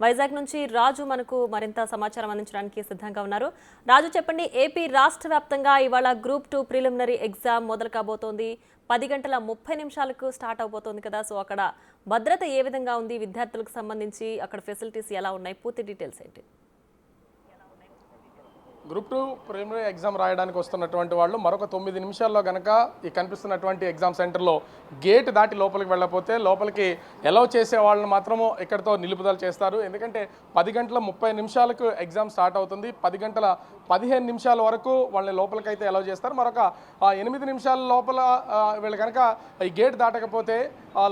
వైజాగ్ నుంచి రాజు మనకు మరింత సమాచారం అందించడానికి సిద్ధంగా ఉన్నారు. రాజు చెప్పండి, ఏపీ రాష్ట్ర వ్యాప్తంగా ఇవాళ గ్రూప్ 2 ప్రిలిమినరీ ఎగ్జామ్ మొదలు కాబోతోంది. 10 గంటల 30 నిమిషాలకు స్టార్ట్ అవబోతోంది కదా. సో అక్కడ భద్రత ఏ విధంగా ఉంది, విద్యార్థులకు సంబంధించి అక్కడ ఫెసిలిటీస్ ఎలా ఉన్నాయి, పూర్తి డీటెయిల్స్ ఏంటి? గ్రూప్ 2 ప్రిలిమినరీ ఎగ్జామ్ రాయడానికి వస్తున్నటువంటి వాళ్ళు మరొక 9 నిమిషాల్లో కనుక ఈ కనిపిస్తున్నటువంటి ఎగ్జామ్ సెంటర్లో గేట్ దాటి లోపలికి వెళ్ళకపోతే లోపలికి అలౌ చేసే వాళ్ళని మాత్రము ఇక్కడితో నిలుపుదల చేస్తారు. ఎందుకంటే 10 గంటల 30 నిమిషాలకు ఎగ్జామ్ స్టార్ట్ అవుతుంది. 10 గంటల 15 నిమిషాల వరకు వాళ్ళని లోపలికైతే అలౌ చేస్తారు. మరొక 8 నిమిషాల లోపల వీళ్ళు కనుక ఈ గేట్ దాటకపోతే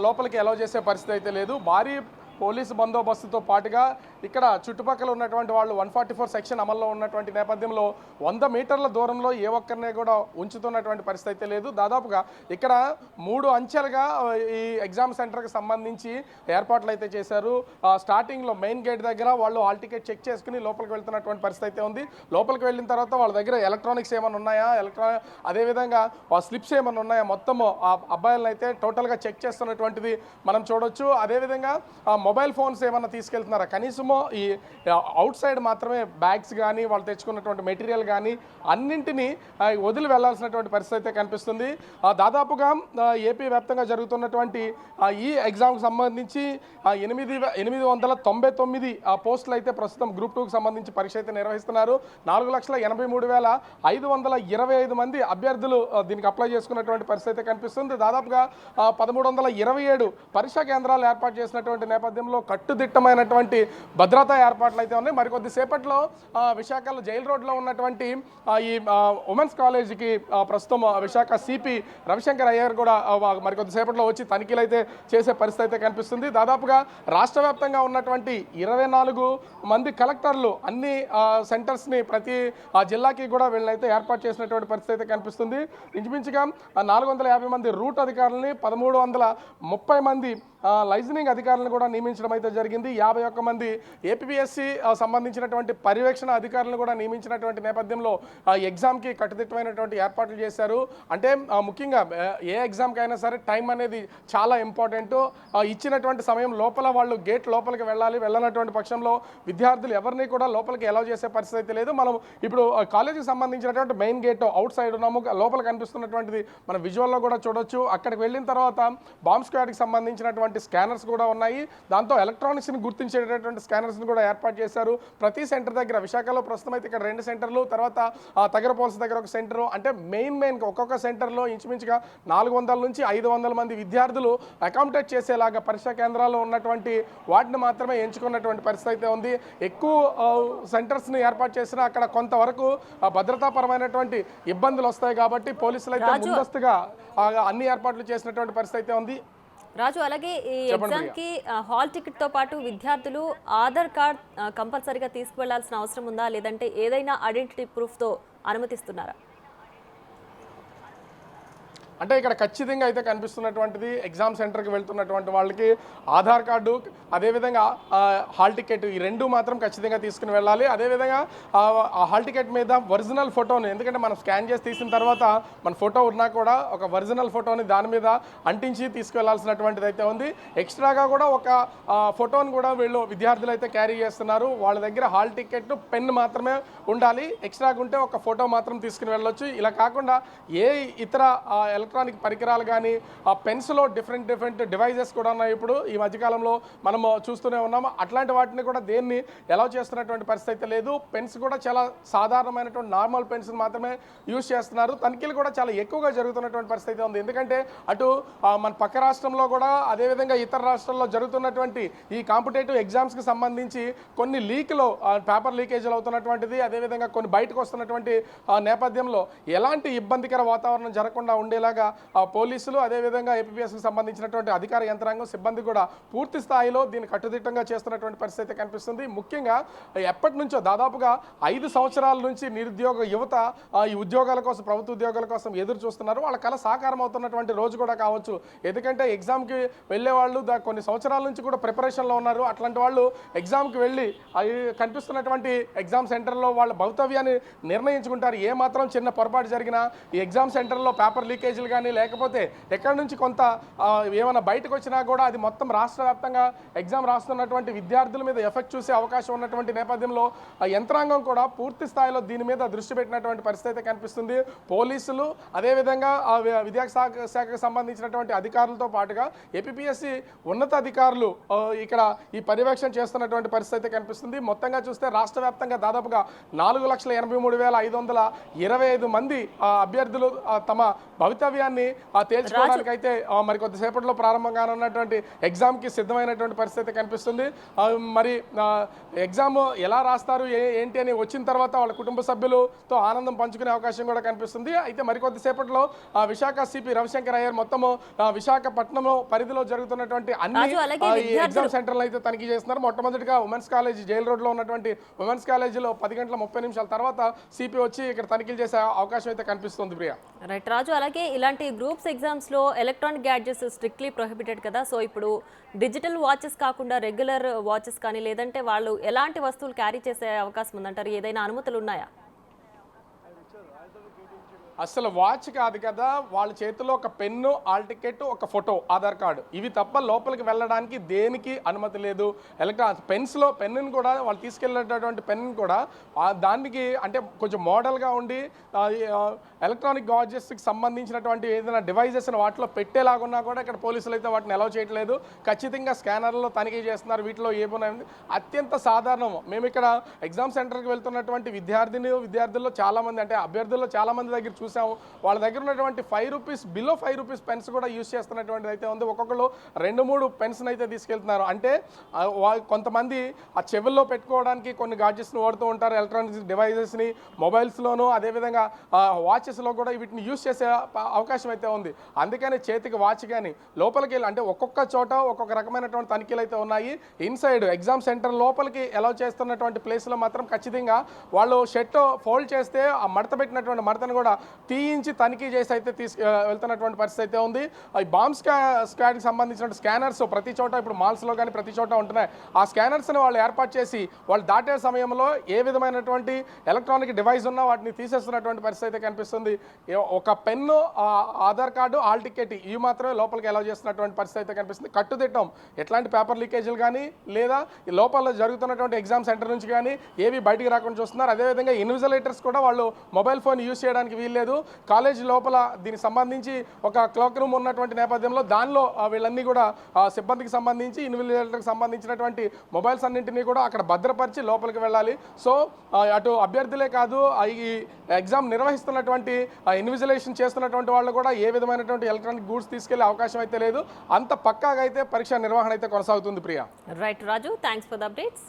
లోపలికి అలౌ చేసే పరిస్థితి అయితే లేదు. భారీ పోలీసు బందోబస్తుతో పాటుగా ఇక్కడ చుట్టుపక్కల ఉన్నటువంటి వాళ్ళు 144 సెక్షన్ అమల్లో ఉన్నటువంటి నేపథ్యంలో 100 మీటర్ల దూరంలో ఏ ఒక్కరినే కూడా ఉంచుతున్నటువంటి పరిస్థితి అయితే లేదు. దాదాపుగా ఇక్కడ 3 అంచెలుగా ఈ ఎగ్జామ్ సెంటర్కి సంబంధించి ఏర్పాట్లు అయితే చేశారు. స్టార్టింగ్లో మెయిన్ గేట్ దగ్గర వాళ్ళు హాల్ టికెట్ చెక్ చేసుకుని లోపలికి వెళ్తున్నటువంటి పరిస్థితి అయితే ఉంది. లోపలికి వెళ్ళిన తర్వాత వాళ్ళ దగ్గర ఎలక్ట్రానిక్స్ ఏమైనా ఉన్నాయా, అదేవిధంగా స్లిప్స్ ఏమైనా ఉన్నాయా, మొత్తము ఆ అబ్బాయిలను అయితే టోటల్గా చెక్ చేస్తున్నటువంటిది మనం చూడొచ్చు. అదేవిధంగా మొబైల్ ఫోన్స్ ఏమన్నా తీసుకెళ్తున్నారా, కనీసము ఈ అవుట్ సైడ్ మాత్రమే బ్యాగ్స్ కానీ వాళ్ళు తెచ్చుకున్నటువంటి మెటీరియల్ కానీ అన్నింటినీ వదిలి వెళ్లాల్సినటువంటి పరిస్థితి అయితే కనిపిస్తుంది. దాదాపుగా ఏపీ వ్యాప్తంగా జరుగుతున్నటువంటి ఈ ఎగ్జామ్కి సంబంధించి 899 పోస్టులు అయితే ప్రస్తుతం గ్రూప్ 2కి సంబంధించి పరీక్ష అయితే నిర్వహిస్తున్నారు. 4,83,525 మంది అభ్యర్థులు దీనికి అప్లై చేసుకున్నటువంటి పరిస్థితి అయితే కనిపిస్తుంది. దాదాపుగా 1,327 పరీక్షా కేంద్రాలు ఏర్పాటు చేసినటువంటి నేపథ్యంలో కట్టుదిట్టమైనటువంటి భద్రతా ఏర్పాట్లు అయితే ఉన్నాయి. మరికొద్ది సేపట్లో విశాఖలో జైల్ రోడ్లో ఉన్నటువంటి ఈ ఉమెన్స్ కాలేజీకి ప్రస్తుతం విశాఖ సిపి రవిశంకర్ అయ్యర్ కూడా మరికొద్ది సేపట్లో వచ్చి తనిఖీలు అయితే చేసే పరిస్థితి అయితే కనిపిస్తుంది. దాదాపుగా రాష్ట్ర వ్యాప్తంగా ఉన్నటువంటి 24 మంది కలెక్టర్లు అన్ని సెంటర్స్ని ప్రతి జిల్లాకి కూడా వీళ్ళనైతే ఏర్పాటు చేసినటువంటి పరిస్థితి అయితే కనిపిస్తుంది. ఇంచుమించుగా 450 మంది రూట్ అధికారులని, 1330 మంది లైజనింగ్ అధికారులను కూడా నియమించడం అయితే జరిగింది. 51 మంది ఏపీఎస్సి సంబంధించినటువంటి పర్యవేక్షణ అధికారులను కూడా నియమించినటువంటి నేపథ్యంలో ఎగ్జామ్కి కట్టుదిట్టమైనటువంటి ఏర్పాట్లు చేశారు. అంటే ముఖ్యంగా ఏ ఎగ్జామ్కి అయినా సరే టైం అనేది చాలా ఇంపార్టెంట్. ఇచ్చినటువంటి సమయం లోపల వాళ్ళు గేట్ లోపలికి వెళ్ళనటువంటి పక్షంలో విద్యార్థులు ఎవరిని కూడా లోపలికి అలౌ చేసే పరిస్థితి అయితే లేదు. మనం ఇప్పుడు కాలేజీకి సంబంధించినటువంటి మెయిన్ గేట్ అవుట్ సైడ్ ఉన్నాము, లోపల కనిపిస్తున్నటువంటిది మన విజువల్లో కూడా చూడొచ్చు. అక్కడికి వెళ్ళిన తర్వాత బాంబ్ స్క్వాడ్కి సంబంధించినటువంటి స్కానర్స్ కూడా ఉన్నాయి. దాంతో ఎలక్ట్రానిక్స్ని గుర్తించేటటువంటి స్కానర్స్ని కూడా ఏర్పాటు చేశారు. ప్రతి సెంటర్ దగ్గర విశాఖలో ప్రస్తుతం అయితే ఇక్కడ 2 సెంటర్లు, తర్వాత తగరపోల్స్ దగ్గర ఒక సెంటరు, అంటే మెయిన్ ఒక్కొక్క సెంటర్లో ఇంచుమించుగా 400 నుంచి 500 మంది విద్యార్థులు అకామిడేట్ చేసేలాగా పరీక్షా కేంద్రాల్లో ఉన్నటువంటి వాటిని మాత్రమే ఎంచుకున్నటువంటి పరిస్థితి అయితే ఉంది. ఎక్కువ సెంటర్స్ని ఏర్పాటు చేసినా అక్కడ కొంతవరకు భద్రతాపరమైనటువంటి ఇబ్బందులు వస్తాయి కాబట్టి పోలీసులు అయితే ముందస్తుగా అన్ని ఏర్పాట్లు చేసినటువంటి పరిస్థితి అయితే ఉంది. రాజు, అలాగే ఈ ఎగ్జామ్ కి హాల్ టికెట్ తో పాటు విద్యార్థులు ఆధార్ కార్డ్ కంపల్సరీగా తీసుకువెళ్లాల్సిన అవసరం ఉందా, లేదంటే ఏదైనా ఐడెంటిటీ ప్రూఫ్ తో అనుమతిస్తున్నారా? అంటే ఇక్కడ ఖచ్చితంగా అయితే కనిపిస్తున్నటువంటిది ఎగ్జామ్ సెంటర్కి వెళ్తున్నటువంటి వాళ్ళకి ఆధార్ కార్డు, అదేవిధంగా హాల్ టికెట్, ఈ 2 మాత్రం ఖచ్చితంగా తీసుకుని వెళ్ళాలి. అదేవిధంగా ఆ హాల్ టికెట్ మీద ఒరిజినల్ ఫోటోని, ఎందుకంటే మనం స్కాన్ చేసి తీసిన తర్వాత మన ఫోటో ఉన్నా కూడా ఒక ఒరిజినల్ ఫోటోని దాని మీద అంటించి తీసుకువెళ్లాల్సినటువంటిది అయితే ఉంది. ఎక్స్ట్రాగా కూడా ఒక ఫోటోని కూడా వీళ్ళు విద్యార్థులు అయితే క్యారీ చేస్తున్నారు. వాళ్ళ దగ్గర హాల్ టికెట్, పెన్ మాత్రమే ఉండాలి. ఎక్స్ట్రాగా ఉంటే ఒక ఫోటో మాత్రం తీసుకుని వెళ్ళొచ్చు. ఇలా కాకుండా ఏ ఇతర ఎలక్ట్రానిక్ పరికరాలు కానీ పెన్స్లో డిఫరెంట్ డివైజెస్ కూడా ఉన్నాయి. ఇప్పుడు ఈ మధ్యకాలంలో మనము చూస్తూనే ఉన్నాము. అట్లాంటి వాటిని కూడా దేన్ని అలౌ చేస్తున్నటువంటి పరిస్థితి అయితే లేదు. పెన్స్ కూడా చాలా సాధారణమైనటువంటి నార్మల్ పెన్స్ మాత్రమే యూజ్ చేస్తున్నారు. తనిఖీలు కూడా చాలా ఎక్కువగా జరుగుతున్నటువంటి పరిస్థితి ఉంది. ఎందుకంటే అటు మన పక్క రాష్ట్రంలో కూడా, అదేవిధంగా ఇతర రాష్ట్రాల్లో జరుగుతున్నటువంటి ఈ కాంపిటేటివ్ ఎగ్జామ్స్కి సంబంధించి కొన్ని లీక్లో పేపర్ లీకేజీలు అవుతున్నటువంటిది, అదేవిధంగా కొన్ని బయటకు వస్తున్నటువంటి నేపథ్యంలో ఎలాంటి ఇబ్బందికర వాతావరణం జరగకుండా ఉండేలాగా పోలీసులు, అదేవిధంగా ఏపీఎస్కి సంబంధించినటువంటి అధికార యంత్రాంగం, సిబ్బంది కూడా పూర్తి స్థాయిలో దీన్ని కట్టుదిట్టంగా చేస్తున్నటువంటి పరిస్థితి కనిపిస్తుంది. ముఖ్యంగా ఎప్పటి నుంచో దాదాపుగా 5 సంవత్సరాల నుంచి నిరుద్యోగ యువత ఈ ఉద్యోగాల కోసం, ప్రభుత్వ ఉద్యోగాల కోసం ఎదురు చూస్తున్నారు. వాళ్ళ కళ సాకారం అవుతున్నటువంటి రోజు కూడా కావచ్చు. ఎందుకంటే ఎగ్జామ్కి వెళ్ళే వాళ్ళు కొన్ని సంవత్సరాల నుంచి కూడా ప్రిపరేషన్లో ఉన్నారు. అట్లాంటి వాళ్ళు ఎగ్జామ్కి వెళ్ళి కనిపిస్తున్నటువంటి ఎగ్జామ్ సెంటర్లో వాళ్ళ భవితవ్యాన్ని నిర్ణయించుకుంటారు. ఏ మాత్రం చిన్న పొరపాటు జరిగినా ఈ ఎగ్జామ్ సెంటర్లో పేపర్ లీకేజీలు లీకేజీలు కానీ లేకపోతే ఎక్కడి నుంచి కొంత ఏమైనా బయటకు వచ్చినా కూడా అది మొత్తం రాష్ట్ర వ్యాప్తంగా ఎగ్జామ్ రాస్తున్నటువంటి విద్యార్థుల మీద ఎఫెక్ట్ చూసే అవకాశం ఉన్నటువంటి నేపథ్యంలో యంత్రాంగం కూడా పూర్తి స్థాయిలో దీని మీద దృష్టి పెట్టినటువంటి పరిస్థితి అయితే కనిపిస్తుంది. పోలీసులు అదేవిధంగా విద్యాశాఖకు సంబంధించినటువంటి అధికారులతో పాటుగా ఏపీపీఎస్సీ ఉన్నత అధికారులు ఇక్కడ ఈ పర్యవేక్షణ చేస్తున్నటువంటి పరిస్థితి అయితే కనిపిస్తుంది. మొత్తంగా చూస్తే రాష్ట్ర వ్యాప్తంగా దాదాపుగా 4,83,525 మంది అభ్యర్థులు తమ భవితవ్యాన్ని తేల్చుకోవడానికి అయితే మరి కొద్దిసేపట్లో ప్రారంభంగా ఉన్నటువంటి ఎగ్జామ్కి సిద్ధమైనటువంటి పరిస్థితి కనిపిస్తుంది. మరి ఎగ్జామ్ ఎలా రాస్తారు ఏంటి అని వచ్చిన తర్వాత వాళ్ళ కుటుంబ సభ్యులతో ఆనందం పంచుకునే అవకాశం కూడా కనిపిస్తుంది. అయితే మరికొద్దిసేపట్లో విశాఖ సిపి రవిశంకర్ అయ్యర్ మొత్తము విశాఖపట్నం పరిధిలో జరుగుతున్నటువంటి అన్ని ఎగ్జామ్ సెంటర్లు అయితే తనిఖీ చేస్తున్నారు. మొట్టమొదటిగా ఉమెన్స్ కాలేజ్ జైల్ రోడ్లో ఉన్నటువంటి ఉమెన్స్ కాలేజీలో 10:30 తర్వాత సిపి వచ్చి ఇక్కడ తనిఖీలు చేసే అవకాశం అయితే కనిపిస్తుంది. ప్రియా రైట్ రాజు, అలాగే ఇలాంటి గ్రూప్స్ ఎగ్జామ్స్లో ఎలక్ట్రానిక్ గ్యాడ్జెట్స్ స్ట్రిక్ట్లీ ప్రొహిబిటెడ్ కదా. సో ఇప్పుడు డిజిటల్ వాచెస్ కాకుండా రెగ్యులర్ వాచెస్ కానీ లేదంటే వాళ్ళు ఎలాంటి వస్తువులు క్యారీ చేసే అవకాశం ఉందంటారు? ఏదైనా అనుమతులు ఉన్నాయా? అసలు వాచ్ కాదు కదా, వాళ్ళ చేతిలో ఒక పెన్ను, ఆల్ టికెట్, ఒక ఫోటో, ఆధార్ కార్డు, ఇవి తప్ప లోపలికి వెళ్ళడానికి దేనికి అనుమతి లేదు. పెన్నుని కూడా వాళ్ళు తీసుకెళ్ళేటటువంటి పెన్ను కూడా దానికి అంటే కొంచెం మోడల్గా ఉండి ఎలక్ట్రానిక్ గాడ్జెట్స్కి సంబంధించినటువంటి ఏదైనా డివైజెస్ని వాటిలో పెట్టేలాగున్నా కూడా ఇక్కడ పోలీసులు అయితే వాటిని అలౌ చేయట్లేదు. ఖచ్చితంగా స్కానర్లో తనిఖీ చేస్తున్నారు. వీటిలో ఏమున్నాయి అత్యంత సాధారణం. మేము ఇక్కడ ఎగ్జామ్ సెంటర్కి వెళ్తున్నటువంటి విద్యార్థుల్లో చాలామంది అంటే అభ్యర్థుల్లో చాలామంది దగ్గర చూసాము. వాళ్ళ దగ్గర ఉన్నటువంటి ₹5 బిలో ₹5 పెన్స్ కూడా యూజ్ చేస్తున్నటువంటిది అయితే ఉంది. ఒక్కొక్కరు 2-3 పెన్స్ని అయితే తీసుకెళ్తున్నారు. అంటే కొంతమంది ఆ చెవుల్లో పెట్టుకోవడానికి కొన్ని గాడ్జెట్స్ని వాడుతూ ఉంటారు, ఎలక్ట్రానిక్ డివైజెస్ని మొబైల్స్లోనూ అదేవిధంగా వాచెస్లో కూడా వీటిని యూజ్ చేసే అవకాశం అయితే ఉంది. అందుకని చేతికి వాచ్ కానీ లోపలికి వెళ్ళి అంటే ఒక్కొక్క చోట ఒక్కొక్క రకమైనటువంటి తనిఖీలు అయితే ఉన్నాయి. ఇన్సైడ్ ఎగ్జామ్ సెంటర్ లోపలికి అలౌ చేస్తున్నటువంటి ప్లేస్లో మాత్రం ఖచ్చితంగా వాళ్ళు షర్ట్ ఫోల్డ్ చేస్తే ఆ మడత పెట్టినటువంటి మడతను కూడా తీయించి తనిఖీ చేసి అయితే వెళ్తున్నటువంటి పరిస్థితి అయితే ఉంది. ఈ బాంబ్ స్క్వాడ్కి సంబంధించిన స్కానర్స్ ప్రతి చోట ఇప్పుడు మాల్స్లో కానీ ప్రతి చోట ఉంటున్నాయి. ఆ స్కానర్స్ని వాళ్ళు ఏర్పాటు చేసి వాళ్ళు దాటే సమయంలో ఏ విధమైనటువంటి ఎలక్ట్రానిక్ డివైస్ ఉన్నా వాటిని తీసేస్తున్నటువంటి పరిస్థితి అయితే కనిపిస్తుంది. ఒక pen, Aadhaar card, all ticket ఇవి మాత్రమే లోపలికి అలౌ చేస్తున్నటువంటి పరిస్థితి అయితే కనిపిస్తుంది. కట్టుదిట్టం ఎట్లాంటి పేపర్ లీకేజీలు కానీ లేదా లోపల జరుగుతున్నటువంటి ఎగ్జామ్ సెంటర్ నుంచి కానీ ఏవి బయటికి రాకుండా చూస్తున్నారు. అదేవిధంగా ఇన్విజిలేటర్స్ కూడా వాళ్ళు మొబైల్ ఫోన్ యూజ్ చేయడానికి వీల్లేదు. కాలేజ్ లోపల దీనికి సంబంధించి ఒక క్లాక్ రూమ్ ఉన్నటువంటి నేపథ్యంలో దానిలో వీళ్ళన్నీ కూడా సిబ్బందికి సంబంధించి ఇన్విజిలేటర్కి సంబంధించినటువంటి మొబైల్స్ అన్నింటినీ కూడా అక్కడ భద్రపరిచి లోపలికి వెళ్ళాలి. సో అటు అభ్యర్థులే కాదు ఈ ఎగ్జామ్ నిర్వహిస్తున్నటువంటి ఇన్విజిలేషన్ చేస్తున్నటువంటి వాళ్ళు కూడా ఏ విధమైనటువంటి ఎలక్ట్రానిక్ గూడ్స్ తీసుకెళ్లే అవకాశం అయితే లేదు. అంత పక్కాగా అయితే పరీక్ష నిర్వహణ అయితే కొనసాగుతుంది. Priya right Raju, thanks for the updates.